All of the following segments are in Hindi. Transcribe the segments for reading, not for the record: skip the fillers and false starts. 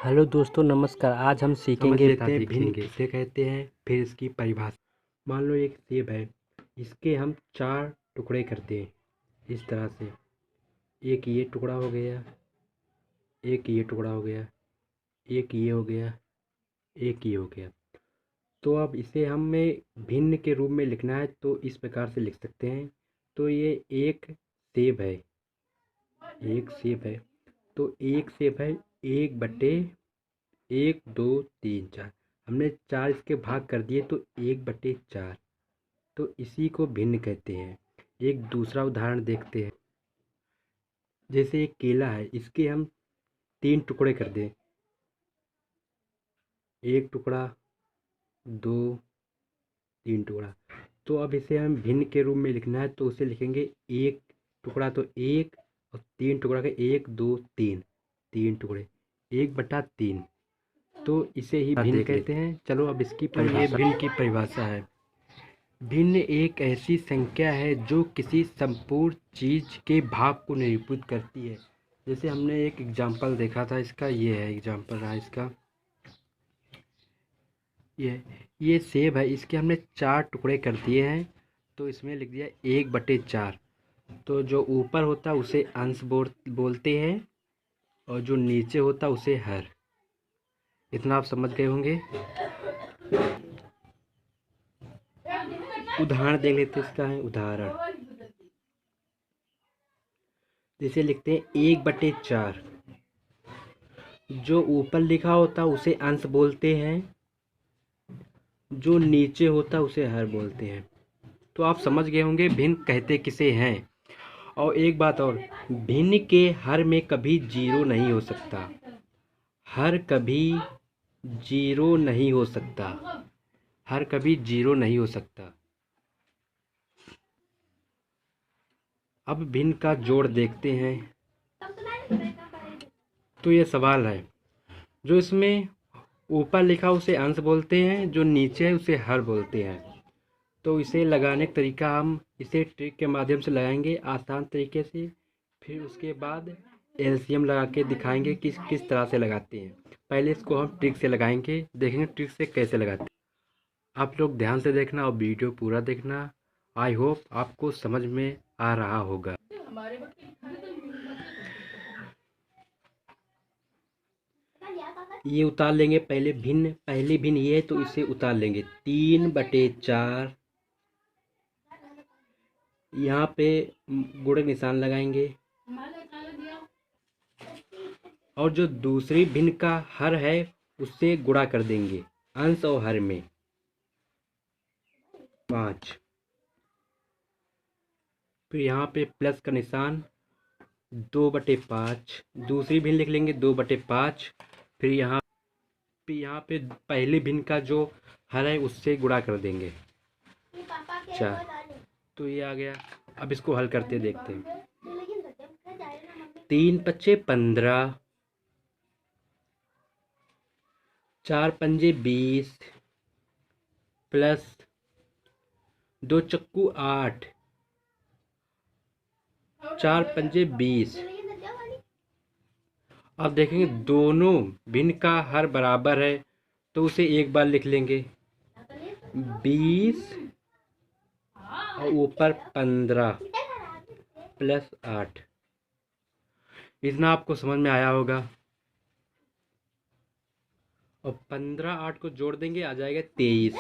हेलो दोस्तों, नमस्कार। आज हम समझ सीखेंगे लेते हैं भिन्न सीखेंगे किसे कहते हैं, फिर इसकी परिभाषा। मान लो एक सेब है, इसके हम 4 टुकड़े करते हैं इस तरह से। एक ये टुकड़ा हो गया, एक ये टुकड़ा हो गया, एक ये हो गया, एक ये हो गया। तो अब इसे हमें भिन्न के रूप में लिखना है तो इस प्रकार से लिख सकते हैं। तो ये एक सेब है, एक सेब है, तो एक सेब है 1/1, 2, 3, 4। हमने 4 इसके भाग कर दिए तो 1/4। तो इसी को भिन्न कहते हैं। एक दूसरा उदाहरण देखते हैं। जैसे एक केला है, इसके हम 3 टुकड़े कर दें। एक टुकड़ा, 2, 3 टुकड़ा। तो अब इसे हम भिन्न के रूप में लिखना है तो उसे लिखेंगे एक टुकड़ा तो 1 और 3 टुकड़ा के 1, 2, 3, 3 टुकड़े, 1/3। तो इसे ही भिन्न कहते हैं। चलो अब इसकी परिभाषा। ये भिन्न की परिभाषा है। भिन्न एक ऐसी संख्या है जो किसी संपूर्ण चीज के भाग को निरूपित करती है। जैसे हमने एक एग्जाम्पल देखा था इसका, ये है एग्जाम्पल रहा इसका। ये सेब है, इसके हमने 4 टुकड़े कर दिए हैं तो इसमें लिख दिया 1/4। तो जो ऊपर होता है उसे अंश बोलते हैं और जो नीचे होता है उसे हर। इतना आप समझ गए होंगे। उदाहरण देख लेते हैं। इसका है उदाहरण, जिसे लिखते हैं 1/4। जो ऊपर लिखा होता है उसे अंश बोलते हैं, जो नीचे होता है उसे हर बोलते हैं। तो आप समझ गए होंगे भिन्न कहते किसे हैं। और एक बात और, भिन्न के हर में कभी जीरो नहीं हो सकता। हर कभी जीरो नहीं हो सकता। हर कभी जीरो नहीं हो सकता। अब भिन्न का जोड़ देखते हैं। तो ये सवाल है, जो इसमें ऊपर लिखा उसे अंश बोलते हैं, जो नीचे है उसे हर बोलते हैं। तो इसे लगाने का तरीका हम इसे ट्रिक के माध्यम से लगाएंगे आसान तरीके से। फिर उसके बाद एलसीएम लगा के दिखाएंगे किस किस तरह से लगाते हैं। पहले इसको हम ट्रिक से लगाएंगे, देखेंगे ट्रिक से कैसे लगाते हैं। आप लोग ध्यान से देखना और वीडियो पूरा देखना। आई होप आपको समझ में आ रहा होगा। ये उतार लेंगे पहले भिन्न, पहली भिन्न ये है तो इसे उतार लेंगे। 3/4, यहाँ पे गुणे निशान लगाएंगे। और जो दूसरी भिन्न का हर है उससे गुणा कर देंगे अंश और हर में, 5। फिर यहाँ पे प्लस का निशान, 2/5। दूसरी भिन्न लिख लेंगे 2/5। फिर यहाँ पे पहली भिन्न का जो हर है उससे गुणा कर देंगे 4। तो ये आ गया। अब इसको हल करते देखते हैं। 3×5 = 15, 4×5 = 20, प्लस 2×8, 4×5 = 20। अब देखेंगे दोनों भिन्न का हर बराबर है तो उसे एक बार लिख लेंगे 20 और ऊपर 15 प्लस 8। इतना आपको समझ में आया होगा। और 15 8 को जोड़ देंगे, आ जाएगा 23।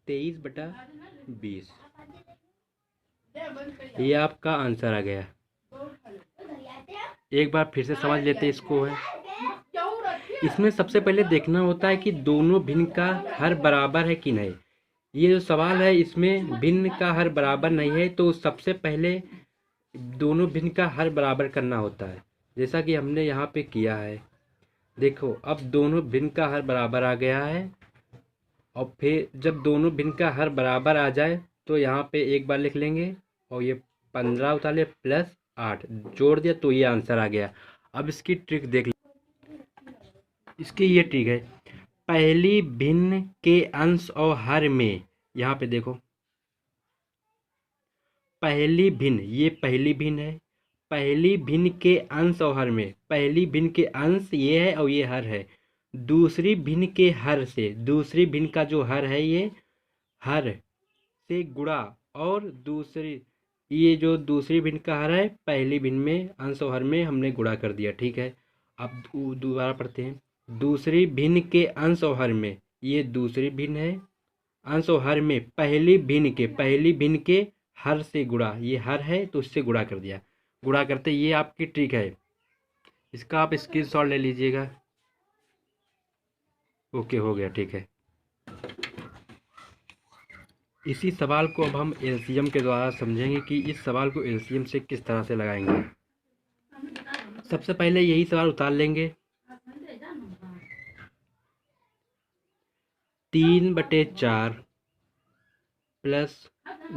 23/20। ये आपका आंसर आ गया। एक बार फिर से समझ लेते इसको है। इसमें सबसे पहले देखना होता है कि दोनों भिन्न का हर बराबर है कि नहीं। ये जो सवाल है इसमें भिन्न का हर बराबर नहीं है तो सबसे पहले दोनों भिन्न का हर बराबर करना होता है, जैसा कि हमने यहाँ पे किया है। देखो अब दोनों भिन्न का हर बराबर आ गया है। और फिर जब दोनों भिन्न का हर बराबर आ जाए तो यहाँ पे एक बार लिख लेंगे और ये 15 उतार प्लस 8 जोड़ दिया तो ये आंसर आ गया। अब इसकी ट्रिक देख ले। इसकी ये ट्रिक है, पहली भिन्न के अंश और हर में, यहाँ पे देखो पहली भिन्न, ये पहली भिन्न है, पहली भिन्न के अंश और हर में, पहली भिन्न के अंश ये है और ये हर है, दूसरी भिन्न के हर से, दूसरी भिन्न का जो हर है ये हर से गुणा, और दूसरी, ये जो दूसरी भिन्न का हर है पहली भिन्न में अंश और हर में हमने गुणा कर दिया। ठीक है, अब दोबारा पढ़ते हैं। दूसरी भिन्न के अंश और हर में, ये दूसरी भिन्न है, अंश और हर में पहली भिन्न के हर से गुणा, ये हर है तो उससे गुणा कर दिया। गुणा करते, ये आपकी ट्रिक है, इसका आप स्क्रीनशॉट ले लीजिएगा। ओके, हो गया, ठीक है। इसी सवाल को अब हम एलसीएम के द्वारा समझेंगे कि इस सवाल को एलसीएम से किस तरह से लगाएंगे। सबसे पहले यही सवाल उतार लेंगे। 3/4 प्लस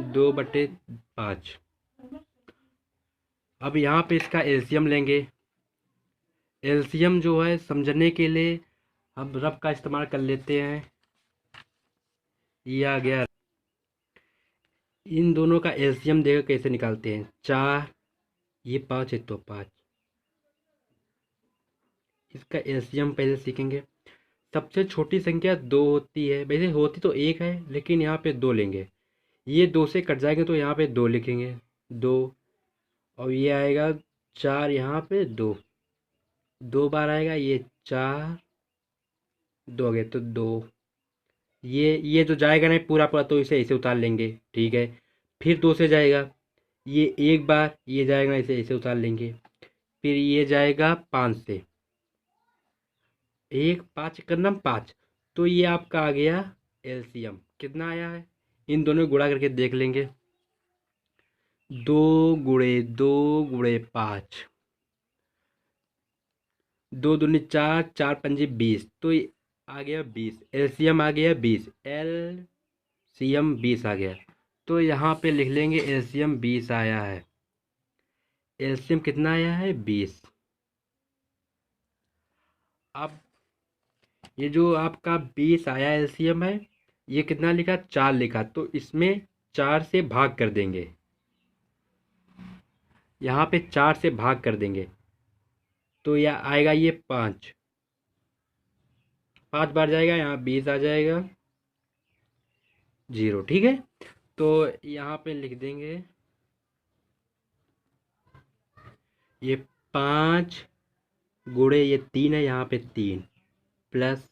2/5। अब यहाँ पे इसका एलसीएम लेंगे। एलसीएम जो है समझने के लिए हम रफ का इस्तेमाल कर लेते हैं। ये आ गया। इन दोनों का एलसीएम देखकर कैसे निकालते हैं। 4, ये 5 है तो 5। इसका एलसीएम पहले सीखेंगे। सबसे छोटी संख्या 2 होती है, वैसे होती तो 1 है लेकिन यहाँ पे 2 लेंगे। ये 2 से कट जाएंगे तो यहाँ पे 2 लिखेंगे, 2, और ये आएगा 4, यहाँ पे 2, 2 बार आएगा, ये 4, 2 गए तो 2। ये जो जाएगा नहीं पूरा पूरा तो इसे ऐसे उतार लेंगे। ठीक है, फिर 2 से जाएगा, ये एक बार, ये जाएगा इसे ऐसे उतार लेंगे। फिर ये जाएगा 5 से, 1 5 करना 5, तो ये आपका आ गया एलसीएम। कितना आया है, इन दोनों गुणा करके देख लेंगे। 2 गुणे 2 गुणे 5, 2 दूनी 4, 4 पंजे 20, तो ये आ गया 20। एलसीएम आ गया 20, एलसीएम 20 आ गया। तो यहाँ पे लिख लेंगे एलसीएम 20 आया है। एलसीएम कितना आया है, 20। अब ये जो आपका 20 आया एलसीएम है, ये कितना लिखा, 4 लिखा, तो इसमें 4 से भाग कर देंगे। यहाँ पे 4 से भाग कर देंगे तो यह आएगा ये 5 बार जाएगा, यहाँ 20 आ जाएगा 0। ठीक है, तो यहाँ पे लिख देंगे ये 5 गुणे ये 3 है, यहाँ पे 3 प्लस,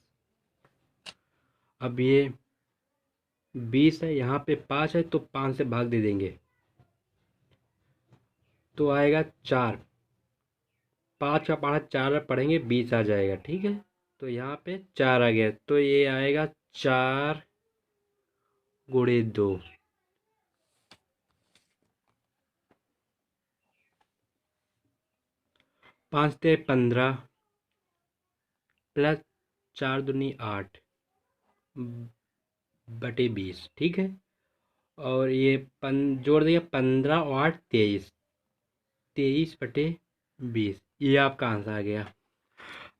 अब ये 20 है, यहाँ पे 5 है तो 5 से भाग दे देंगे तो आएगा 4। 5 का पढ़ा 4 पढ़ेंगे 20 आ जाएगा। ठीक है, तो यहाँ पे 4 आ गया, तो ये आएगा 4 गुणे 2, 5 से 15 प्लस 4 दूनी 8 बटे 20। ठीक है, और ये जोड़ दिया 15 और 8 23, 23 बटे 20, ये आपका आंसर आ गया।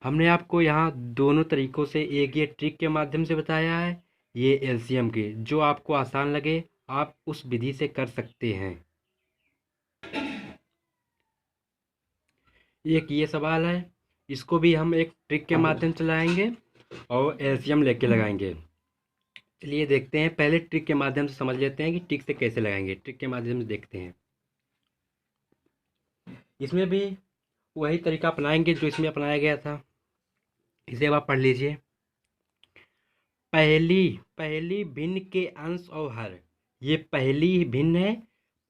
हमने आपको यहाँ दोनों तरीक़ों से, एक ये ट्रिक के माध्यम से बताया है, ये एलसीएम के, जो आपको आसान लगे आप उस विधि से कर सकते हैं। एक ये सवाल है, इसको भी हम एक ट्रिक के माध्यम से लगाएंगे और एलसीएम लेके लगाएंगे। चलिए देखते हैं, पहले ट्रिक के माध्यम से समझ लेते हैं कि ट्रिक से कैसे लगाएंगे। ट्रिक के माध्यम से देखते हैं। इसमें भी वही तरीका अपनाएंगे जो इसमें अपनाया गया था। इसे अब आप पढ़ लीजिए। पहली भिन्न के अंश और हर, ये पहली भिन्न है,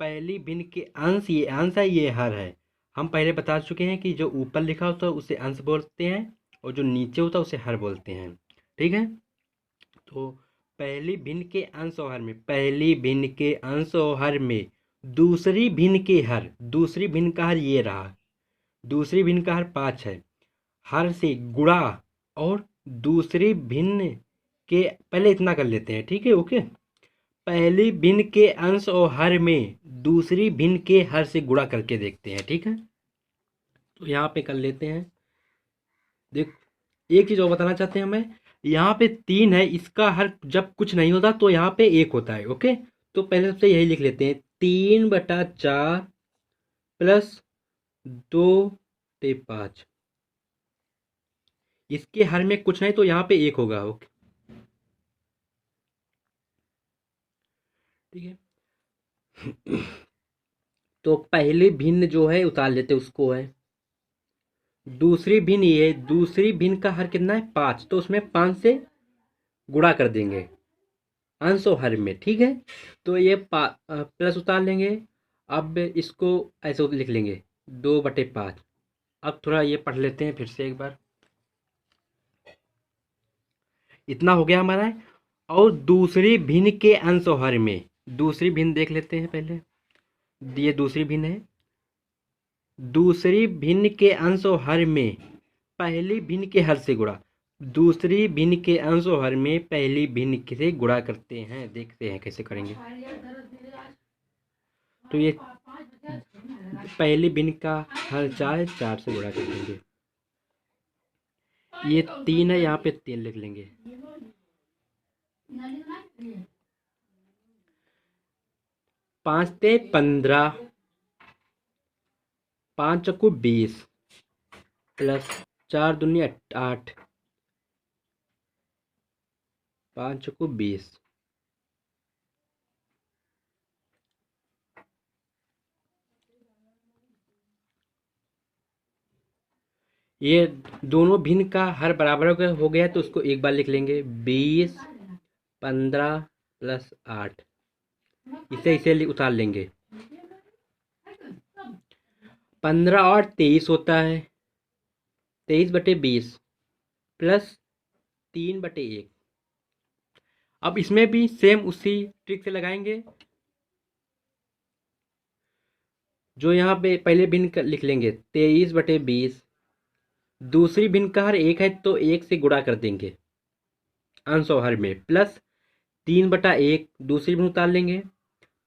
पहली भिन्न के अंश, ये अंश है, ये हर है। हम पहले बता चुके हैं कि जो ऊपर लिखा होता है उसे अंश बोलते हैं और जो नीचे होता है उसे हर बोलते हैं। ठीक है, तो पहली भिन्न के अंश और हर में, पहली भिन्न के अंश और हर में दूसरी भिन्न के हर, दूसरी भिन्न का हर ये रहा, दूसरी भिन्न का हर 5 है, हर से गुणा, और दूसरी भिन्न के, पहले इतना कर लेते हैं। ठीक है, ओके। पहली भिन्न के अंश और हर में दूसरी भिन्न के हर से गुणा करके देखते हैं। ठीक है, तो यहाँ पे कर लेते हैं। देख, एक चीज़ और बताना चाहते हैं हमें, यहाँ पे 3 है, इसका हर जब कुछ नहीं होता तो यहाँ पे 1 होता है। ओके, तो पहले सबसे यही लिख लेते हैं, 3/4 प्लस 2/5। इसके हर में कुछ नहीं तो यहाँ पे 1 होगा। ओके, ठीक है। तो पहली भिन्न जो है उतार लेते उसको है। दूसरी भिन्न ये है, दूसरी भिन्न का हर कितना है 5, तो उसमें 5 से गुणा कर देंगे अंश और हर में, ठीक है। तो ये प्लस उतार लेंगे। अब इसको ऐसे लिख लेंगे 2/5। अब थोड़ा ये पढ़ लेते हैं फिर से एक बार। इतना हो गया हमारा है। और दूसरी भिन्न के अंश और हर में, दूसरी भिन्न देख लेते हैं पहले। ये दूसरी भिन्न है। दूसरी भिन्न के अंश और हर में पहली भिन्न के हर से गुणा। दूसरी भिन्न के अंश और हर में पहली भिन्न से गुणा करते हैं, देखते हैं कैसे करेंगे। तो ये पहली भिन्न का हर 4 4 से गुणा कर देंगे। ये 3 है, यहाँ पे 3 लिख लेंगे। 5 ते 15, 5 चक्कू 20 प्लस 4 दूनी 8, 5 चक्कू 20। ये दोनों भिन्न का हर बराबर हो गया तो उसको एक बार लिख लेंगे। 20 15 प्लस 8, इसे इसे उतार लेंगे। 15 और 23 होता है 23/20 प्लस 3/1। अब इसमें भी सेम उसी ट्रिक से लगाएंगे। जो यहाँ पे पहले भिन्न लिख लेंगे 23/20। दूसरी भिन्न का हर 1 है तो 1 से गुणा कर देंगे अंश और हर में, प्लस 3/1 दूसरी भिन्न उतार लेंगे।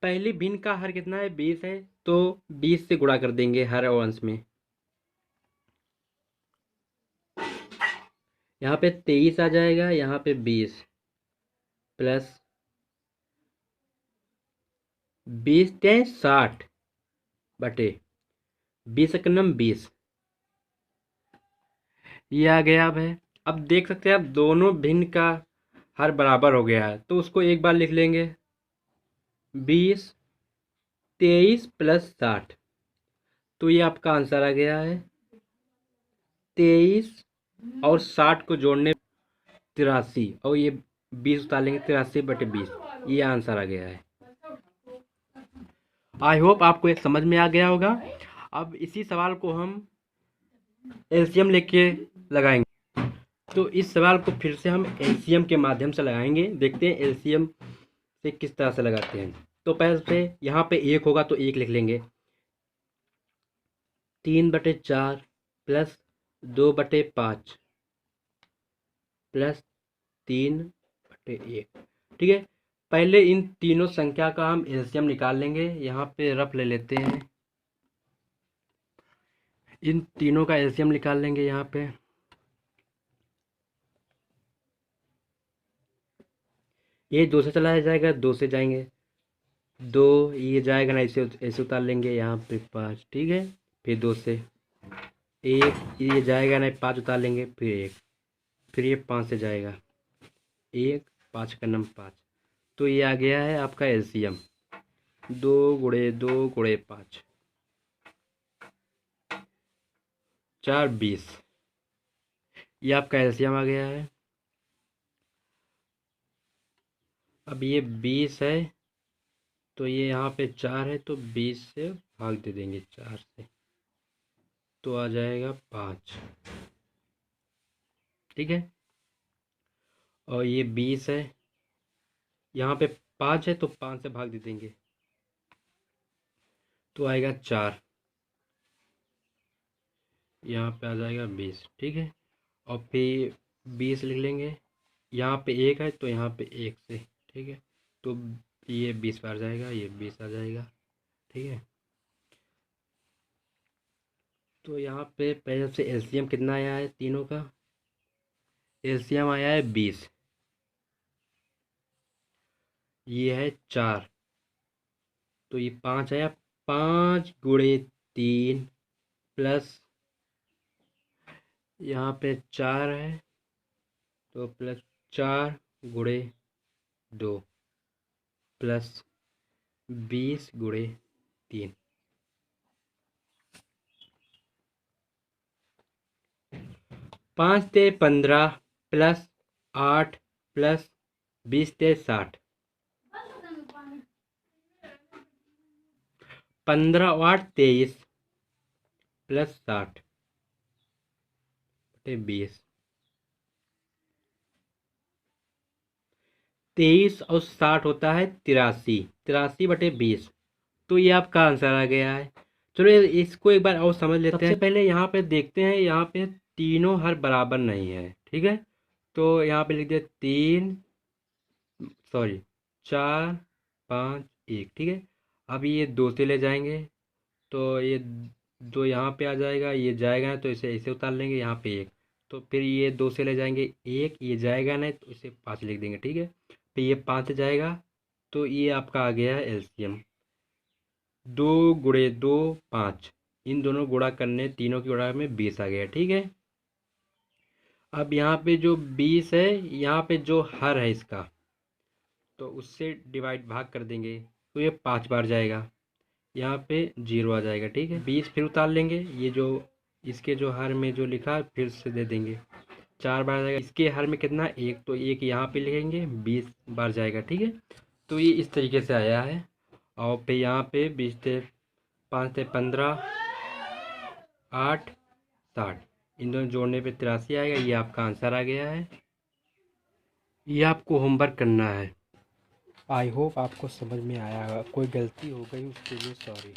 पहली भिन्न का हर कितना है 20 है तो 20 से गुणा कर देंगे हर और अंश में। यहाँ पे 23 आ जाएगा, यहाँ पे 20 प्लस 20 ते 60 बटे 20 एकनम 20। ये आ गया। अब है, अब देख सकते हैं आप दोनों भिन्न का हर बराबर हो गया है तो उसको एक बार लिख लेंगे। 20 23 प्लस 60, तो ये आपका आंसर आ गया है। 23 और 60 को जोड़ने 83 और ये 20 उतार लेंगे 83/20। ये आंसर आ गया है। आई होप आपको ये समझ में आ गया होगा। अब इसी सवाल को हम एलसीएम लेके लगाएंगे। तो इस सवाल को फिर से हम एलसीएम के माध्यम से लगाएंगे, देखते हैं एलसीएम से किस तरह से लगाते हैं। तो पहले से यहाँ पे 1 होगा तो 1 लिख लेंगे। 3/4 प्लस 2/5 प्लस 3/1, ठीक है। पहले इन तीनों संख्या का हम एलसीएम निकाल लेंगे। यहाँ पे रफ ले लेते हैं, इन तीनों का एलसीएम निकाल लेंगे। यहाँ पे ये 2 से चला जाएगा, 2 से जाएंगे 2, ये जाएगा ना, इसे ऐसे उतार लेंगे। यहाँ पे 5, ठीक है। फिर 2 से 1, ये जाएगा ना, 5 उतार लेंगे, फिर 1, फिर ये 5 से जाएगा 1, 5 का नंबर 5। तो ये आ गया है आपका एलसीएम 2 × 2 × 5 4 20। ये आपका एलसीएम आ गया है। अब ये 20 है तो ये यहाँ पे 4 है तो 20 से भाग दे देंगे 4 से, तो आ जाएगा 5, ठीक है। और ये 20 है, यहाँ पे 5 है तो 5 से भाग दे देंगे तो आएगा 4, यहाँ पे आ जाएगा 20, ठीक है। और फिर 20 लिख लेंगे। यहाँ पे 1 है तो यहाँ पे 1 से, ठीक है। तो ये 20 पे आ जाएगा, ये 20 आ जाएगा, ठीक है। तो यहाँ पे पहले से एलसीएम कितना आया है तीनों का? एलसीएम आया है 20। ये है 4 तो ये 5 आया। 5 × 3 प्लस यहाँ पे 4 है तो प्लस 4 गुणे 2 प्लस 20 गुणे 3। 5 ते 15 प्लस 8 प्लस 20 ते 60। 15 और 8 23 प्लस 60 बटे 20। 23 और 60 होता है 83। 83 बटे 20। तो ये आपका आंसर आ गया है। चलो इसको एक बार और समझ लेते हैं। सबसे पहले यहाँ पे देखते हैं, यहाँ पे तीनों हर बराबर नहीं है, ठीक है। तो यहाँ पे लिख दिया 4 5 1, ठीक है। अब ये 2 से ले जाएंगे तो ये 2 यहाँ पे आ जाएगा, ये जाएगा ना तो इसे ऐसे उतार लेंगे यहाँ पे 1। तो फिर ये 2 से ले जाएंगे 1, ये जाएगा नहीं तो इसे 5 लिख देंगे, ठीक है। फिर ये 5 से जाएगा तो ये आपका आ गया है एलसीएम। 2 गुणे 2 5, इन दोनों गुणा करने, तीनों की गुणा में 20 आ गया, ठीक है। अब यहाँ पे जो 20 है, यहाँ पे जो हर है इसका, तो उससे डिवाइड भाग कर देंगे तो ये 5 बार जाएगा, यहाँ पे 0 आ जाएगा, ठीक है। 20 फिर उतार लेंगे, ये जो इसके जो हर में जो लिखा फिर से दे देंगे, 4 बार जाएगा। इसके हर में कितना 1, तो 1 यहाँ पे लिखेंगे, 20 बार जाएगा, ठीक है। तो ये इस तरीके से आया है। और फिर यहाँ पे 20 थे 5 थे 15 8 60, इन दोनों जोड़ने पे 83 आएगा। ये आपका आंसर आ गया है। ये आपको होमवर्क करना है। आई होप आपको समझ में आया होगा। कोई गलती हो गई उसके लिए सॉरी।